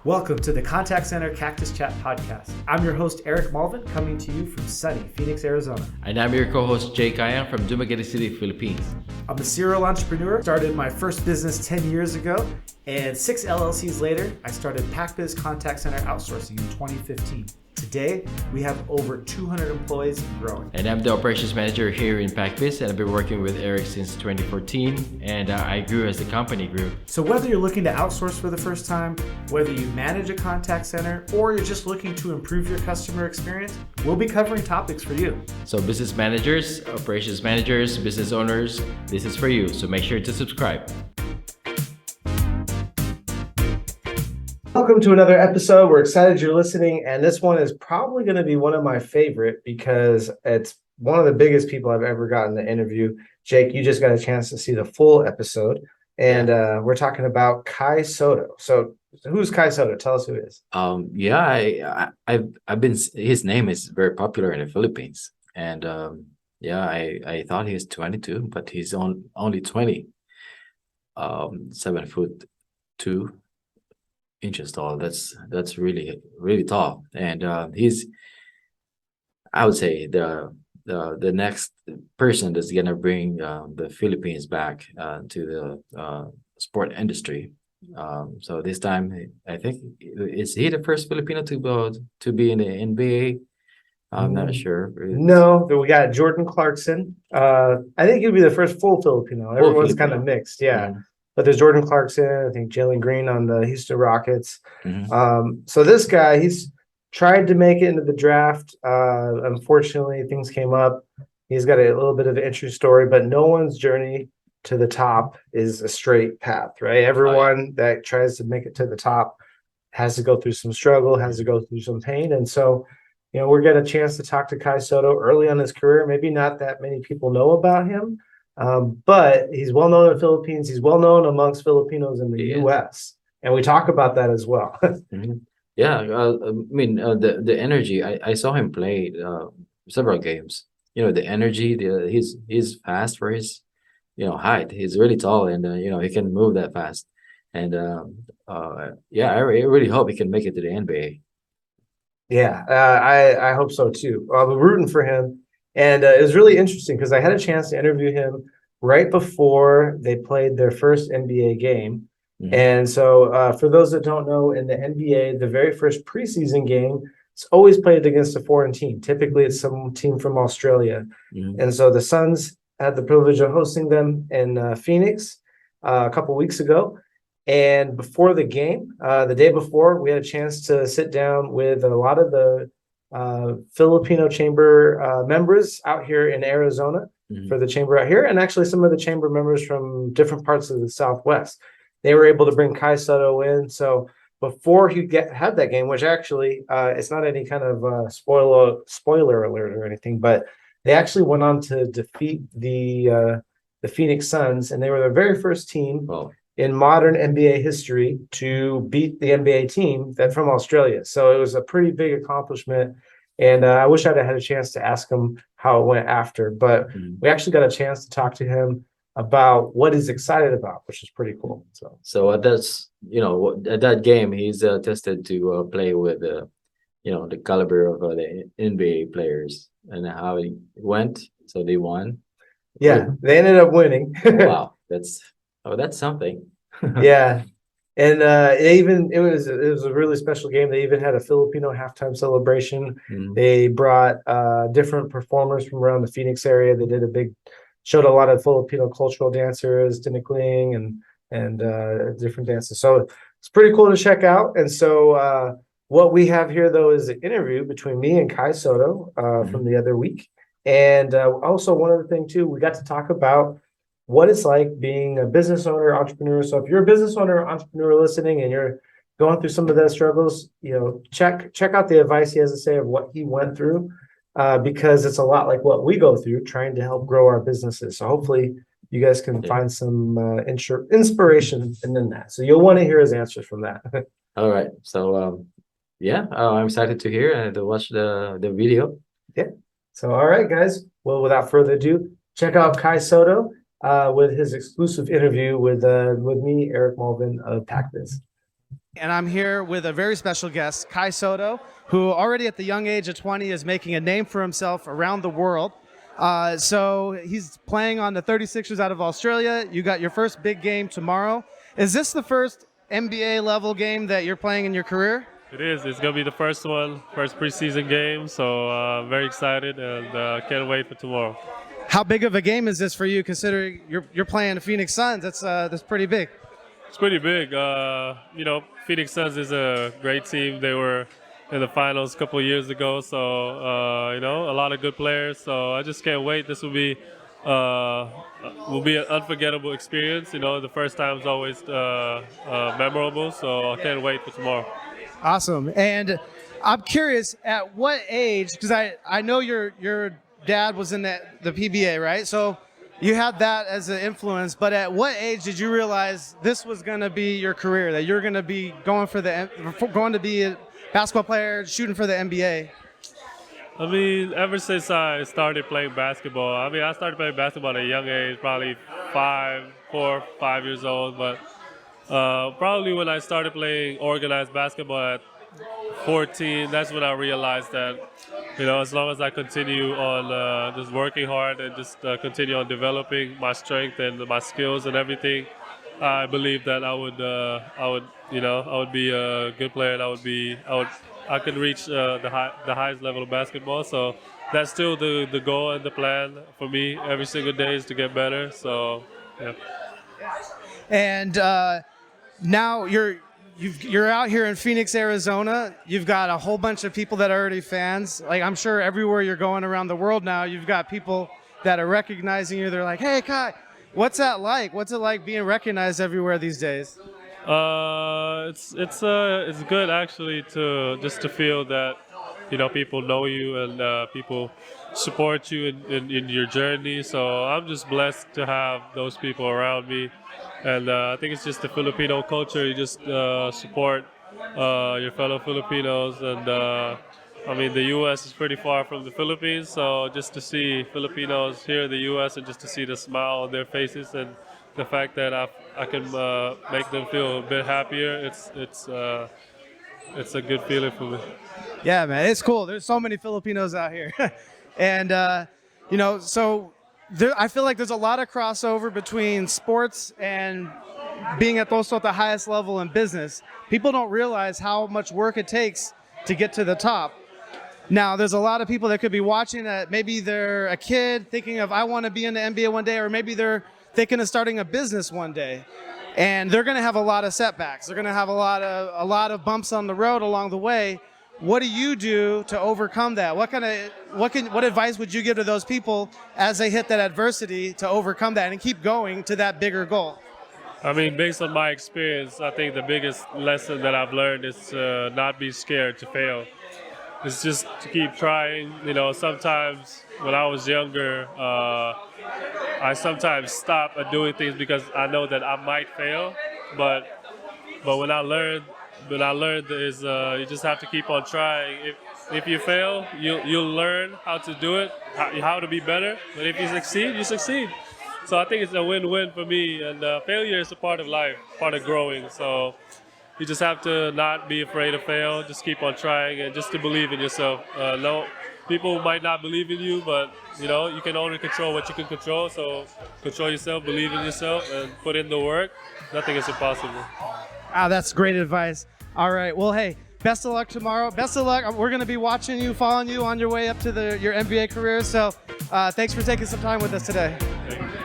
Welcome to the Contact Center Cactus Chat podcast. I'm your host, Eric Mulvin, coming to you from sunny Phoenix, Arizona. And I'm your co-host, Jay Kayan from Dumaguete City, Philippines. I'm a serial entrepreneur. Started my first business 10 years ago, and 6 LLCs later, I started PacBiz Contact Center Outsourcing in 2015. Today, we have over 200 employees and growing. And I'm the operations manager here in PacBiz, and I've been working with Eric since 2014, and I grew as the company grew. So whether you're looking to outsource for the first time, whether you manage a contact center, or you're just looking to improve your customer experience, we'll be covering topics for you. So business managers, operations managers, business owners, this is for you, so make sure to subscribe. Welcome to another episode. We're excited you're listening, and this one is probably going to be one of my favorite because it's one of the biggest people I've ever gotten to interview. Jake, you just got a chance to see the full episode, and we're talking about Kai Soto. So who's Kai Soto? Tell us who he is. I've been. His name is very popular in the Philippines, and I thought he was 22, but he's only 20. 7'2" tall. That's really tall, and he's, I would say, the next person that's gonna bring the Philippines back to the sport industry. So this time, I think, is he the first Filipino to be in the NBA? I'm not sure. No, but we got Jordan Clarkson. I think he'd be the first full Filipino. Everyone's kind of mixed, yeah. Mm-hmm. But there's Jordan Clarkson, I think Jalen Green on the Houston Rockets. Mm-hmm. So this guy, he's tried to make it into the draft. Unfortunately, things came up. He's got a little bit of an interesting story, but no one's journey to the top is a straight path, right? Everyone that tries to make it to the top has to go through some struggle, has to go through some pain. And so, we're getting a chance to talk to Kai Soto early on in his career. Maybe not that many people know about him. But he's well known in the Philippines. He's well known amongst Filipinos in the U.S., and we talk about that as well. Mm-hmm. Yeah, the energy. I saw him play several games. The energy. He's fast for his height. He's really tall, and he can move that fast. And I really hope he can make it to the NBA. Yeah, I hope so too. I'm rooting for him. And it was really interesting because I had a chance to interview him right before they played their first NBA game. Mm-hmm. And so for those that don't know, in the NBA, the very first preseason game, it's always played against a foreign team. Typically, it's some team from Australia. Mm-hmm. And so the Suns had the privilege of hosting them in Phoenix a couple weeks ago. And before the game, the day before, we had a chance to sit down with a lot of the Filipino chamber members out here in Arizona. Mm-hmm. For the chamber out here, and actually some of the chamber members from different parts of the Southwest. They were able to bring Kai Soto in. So before he had that game, which actually it's not any kind of spoiler alert or anything, but they actually went on to defeat the Phoenix Suns, and they were the very first team in modern NBA history to beat the NBA team from Australia. So it was a pretty big accomplishment. And I wish I'd had a chance to ask him how it went after, but we actually got a chance to talk to him about what he's excited about, which is pretty cool. So at that game, he's tested to play with the caliber of the NBA players, and how it went. So they won. Yeah, they ended up winning. Wow, that's something. Yeah. And it was a really special game. They even had a Filipino halftime celebration. Mm-hmm. They brought different performers from around the Phoenix area. They showed a lot of Filipino cultural dancers, tinikling and different dances. So it's pretty cool to check out. And so what we have here, though, is an interview between me and Kai Soto from the other week. And also one other thing, too, we got to talk about what it's like being a business owner, entrepreneur. So if you're a business owner or entrepreneur listening and you're going through some of those struggles, check out the advice he has to say of what he went through, because it's a lot like what we go through trying to help grow our businesses. So hopefully you guys can find some inspiration in that. So you'll want to hear his answers from that. All right. So, I'm excited to hear and to watch the video. Yeah. So, all right, guys. Well, without further ado, check out Kai Soto with his exclusive interview with me, Eric Mulvin of PacBiz. And I'm here with a very special guest, Kai Soto, who already at the young age of 20 is making a name for himself around the world. So he's playing on the 36ers out of Australia. You got your first big game tomorrow. Is this the first NBA level game that you're playing in your career? It is. It's going to be the first one, first preseason game. So very excited and can't wait for tomorrow. How big of a game is this for you, considering you're playing the Phoenix Suns? That's pretty big. It's pretty big. Phoenix Suns is a great team. They were in the finals a couple of years ago. So, a lot of good players. So I just can't wait. This will be an unforgettable experience. The first time is always memorable. So I can't wait for tomorrow. Awesome. And I'm curious, at what age, because I know your dad was in the PBA, right? So you had that as an influence, but at what age did you realize this was going to be your career, that you're going to be going to be a basketball player, shooting for the NBA? I mean, ever since I started playing basketball, I started playing basketball at a young age, probably 4 or 5 years old, but probably when I started playing organized basketball at 14, that's when I realized that, as long as I continue on just working hard and just continue on developing my strength and my skills and everything, I believe that I would be a good player, and I could reach the highest level of basketball. So that's still the goal and the plan for me every single day, is to get better. So yeah. And now you're out here in Phoenix, Arizona. You've got a whole bunch of people that are already fans. Like, I'm sure everywhere you're going around the world now, you've got people that are recognizing you. They're like, "Hey, Kai, what's that like? What's it like being recognized everywhere these days?" It's good actually to feel that people know you and people support you in your journey. So I'm just blessed to have those people around me. And I think it's just the Filipino culture. You just support your fellow Filipinos. And the U.S. is pretty far from the Philippines. So just to see Filipinos here in the U.S. and just to see the smile on their faces and the fact that I can make them feel a bit happier, it's a good feeling for me. Yeah, man, it's cool. There's so many Filipinos out here. And, so I feel like there's a lot of crossover between sports and being at the highest level in business. People don't realize how much work it takes to get to the top. Now, there's a lot of people that could be watching that maybe they're a kid thinking of, I want to be in the NBA one day, or maybe they're thinking of starting a business one day. And they're going to have a lot of setbacks. They're going to have a lot of bumps on the road along the way. What do you do to overcome that? What advice would you give to those people as they hit that adversity to overcome that and keep going to that bigger goal? Based on my experience, I think the biggest lesson that I've learned is to not be scared to fail. It's just to keep trying. Sometimes when I was younger, I sometimes stop at doing things because I know that I might fail. But when I learned is you just have to keep on trying. If you fail, you'll learn how to do it, how to be better. But if you succeed, you succeed. So I think it's a win-win for me. And failure is a part of life, part of growing. So you just have to not be afraid to fail. Just keep on trying and just to believe in yourself. No, people might not believe in you, but you can only control what you can control. So control yourself, believe in yourself, and put in the work. Nothing is impossible. That's great advice. All right. Well, hey, best of luck tomorrow. Best of luck. We're going to be watching you, following you on your way up to your NBA career. So thanks for taking some time with us today. Thank you.